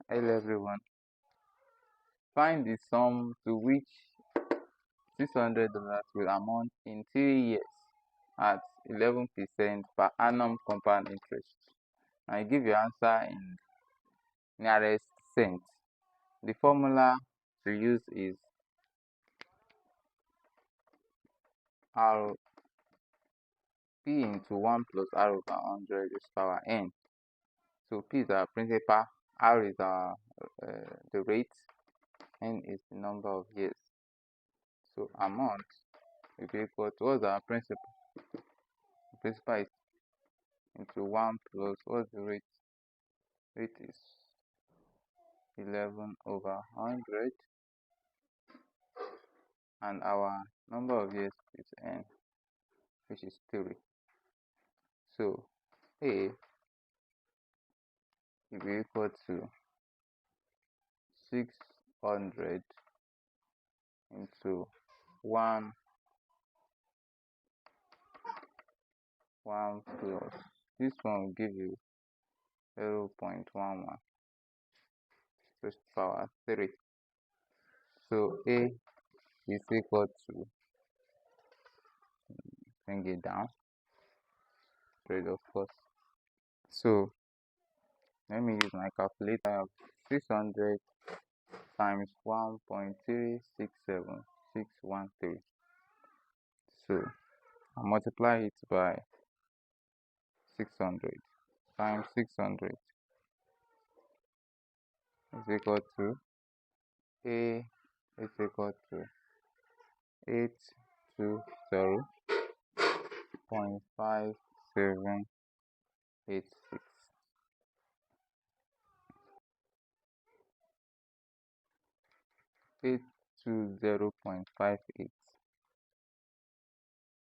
Hello everyone. Find the sum to which $600 will amount in 3 years at 11% per annum compound interest. And you give your answer in nearest cent. The formula to use is R P into 1 plus R over 100 is power n. So P is our principal, R is our the rate, n is the number of years. So amount will be equal to what's our principal? The principal is into 1 plus what's the rate? Rate is 11 over 100, and our number of years is n, which is 3. So A will be equal to 600 into 1 plus this one will give you 0.11 raised to power 3. So A is equal to, bring it down, straight of course. So let me use my calculator. I have 600 times 1.367613. So I multiply it by 600 times 600 is equal to A is equal to 820.5786. 820.58.